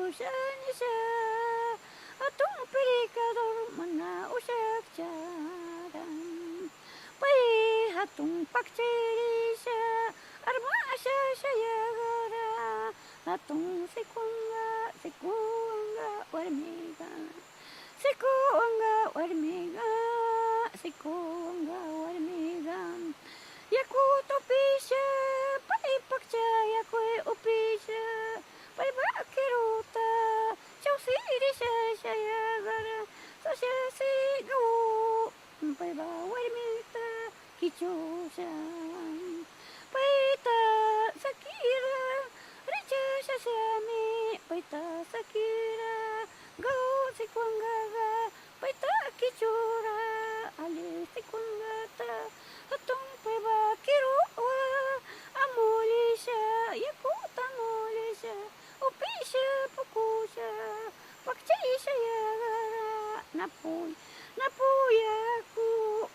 Ushanisha Atong perikador mana usak jaran Pai hatong pakcirisha Armasha shayagara Hatong sikunga warmiga Sikunga warmiga Sikunga warmiga Yakuto pisha Pai pakcaya kwe upisha Pai bakiruta Chausirisha shayagara Sasha sigu Pai ba warmita Kichusha Paita sakira Richa shashami Paita sakira Go sikungaga Paita kichura Ali sikungata Hatong paiba kiruwa Amulisha Yakuta mulisha Upisha pukusha Pakchaisha yagara Napuyaku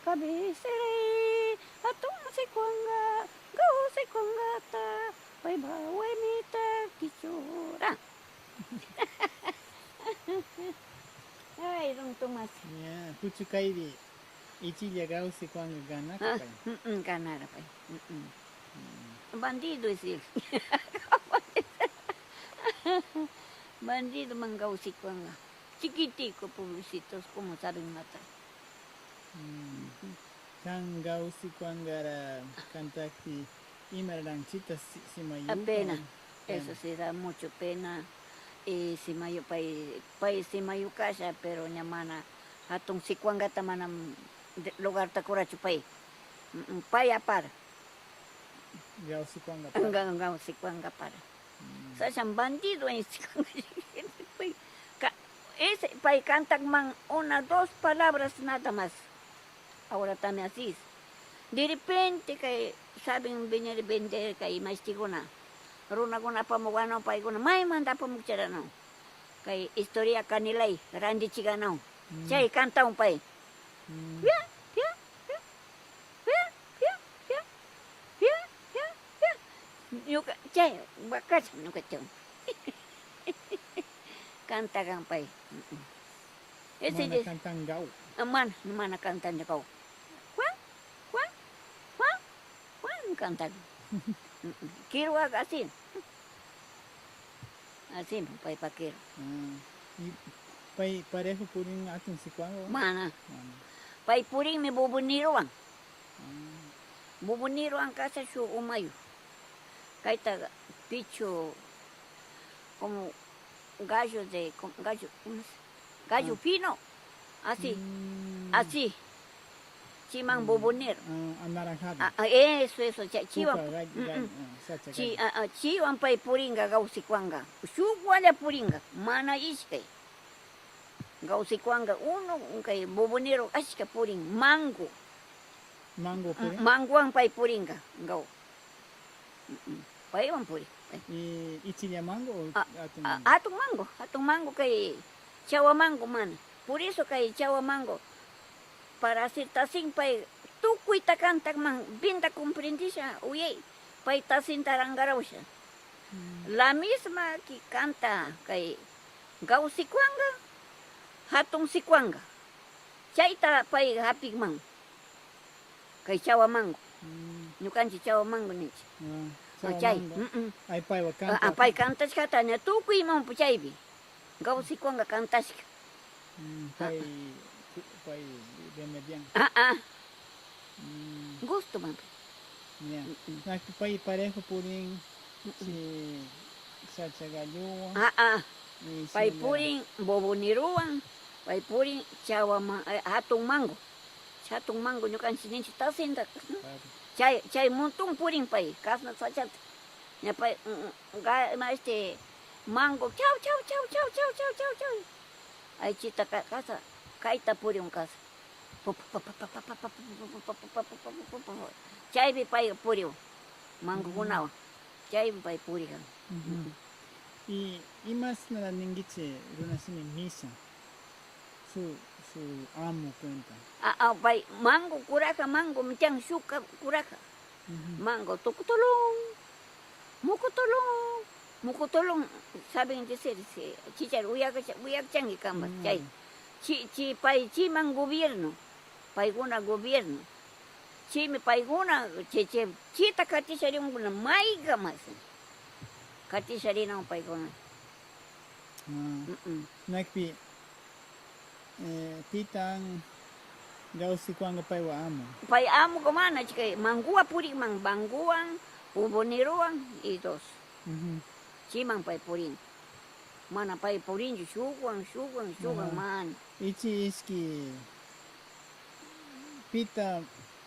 Kabisere Hatong sikunga Go sikungata Paiba wemita kichura Ay, Don Tomás. Ya, puchu kairi. Ichi llegado si cuando gana Ah, kay. ganar, pay. Bandido es él. Bandido mangausico. Chiquitico, pobrecitos, como saben matar. Kangau si cuando era cantaki imerang chita si mayu. Apenas. Eso sí da mucho pena. Si mayo pay si mayo casa, pero nyamana hatong sikwanga tamanam lugar takurachu pay. Pay apar. Gau si cuando Hanggang sikwanga para. Sa siyang bandido en sikwanga. Ese pay cantan man una, dos palabras nada más. Ahora también así. De repente que saben venir vender kay mastigona. Runa guna pamugano pay guna may manda pamugchara no. Kay istorya kanilay randi chigano. Chay kanta un pay. Ya, ya, ya. Ya, ya, ya. Ya, ya, ya. Yuka chay bakas nuka chong. Kanta kang pay. Ese Mana kantang gau. mana kantan niya ko. Juan, Juan, Juan, Juan kantan. Kirwag asin. Asin, pay pakir. Y pay parejo puring ating si cuando. Mana, pay puring may bubuniruan. Bubuniruan kasi siya umayo. Kahit picho, como gallo de, gallo fino. Así, así. Chimang bubunir. Anaranjado. Eso, chiwan. Chiwan pay puringa gausikwanga. Shukwala puringa, mana iskay. Gausikwanga, uno kay bubuniro aska puring, mango. Mango puring? Mango ang pay puringa, gaw. Pay ang puring. Y ichilia mango o Atong mango kay chawa mango man. Por eso kay chawa mango. Para hacer tasing pay tukuy takantak man binta comprendí siya. Uy, pay tasing tarangaraw siya. La misma que canta kay gaw sikwanga, hatong sikwanga. Chayta pay hapig man. Kay chawa mango. Nyukan si chawa mango ni. Chay. Ay pay wa kanta. Pay kantas ka tanya tukuy man po chay bi. Gaw sikwanga kantas ka. Pay remedian. Gusto man. Yeah. Pay parejo puring si Satsagaluwa. Pay puring boboniruan. Pay puring chawa hatong mango. Hatong mango nyo kan sinin si tasinda. Chay muntong puring pay. Kasna sa chat. Nya pay mango. Chow. Ay chita kasa. Kaita puring kasa. Chay bi pay puring. Mango kunaw. Chay bi pay puring. Y más nada ningiche runasimi misa. Su amo cuenta. Pay mango kuraka mango mchang shuka kuraka. Mango tukutulong. Mukutulong. Mukutolong saben decir, chichar uyak changi kambas, chay. Chi pay gobierno, payguna gobierno. Chimi payguna, chita katisharina maiga mas. Katisharina payguna. Nakpi pitang gausikwanga paywa amo. Pay amo kumana chikay mangua puri mang banguan, uboniruan y dos. Chimang pay purin. Mana pay purin shuguan man. Ichi iski pita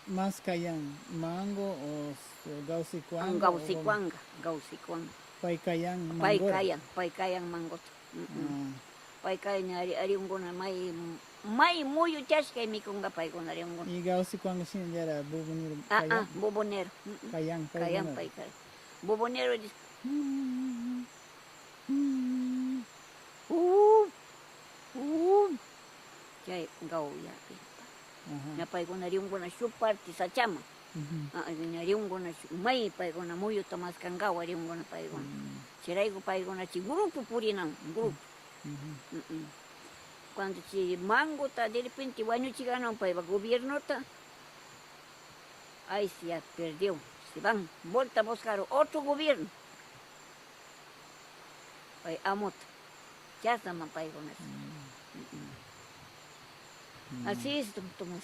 más kayan mango o gausikwanga. Gausikwanga. Paikayan mango. Paikayan mangot. Paikayan ari unguna may muyo chas kay mikunga paikuna ari unguna. Y gausikwanga sinjara bubonero kayan. Bubonero. Kayan paikay. Bubonero dis. Chay gau ya. Napay ko na rin ko na party sa chama. Na rin ko na may pay ko na muyo tamas kanggawa rin ko na pay ko. Siray ko pay ko na si grupo puri ng grupo. Cuando si mango ta de repente wanyo chigano pay ba gobierno ta. Ay siya perdió. Si van volta a buscar otro gobierno. Pay amot. Ya sama pay ko na. Así es, Tomás.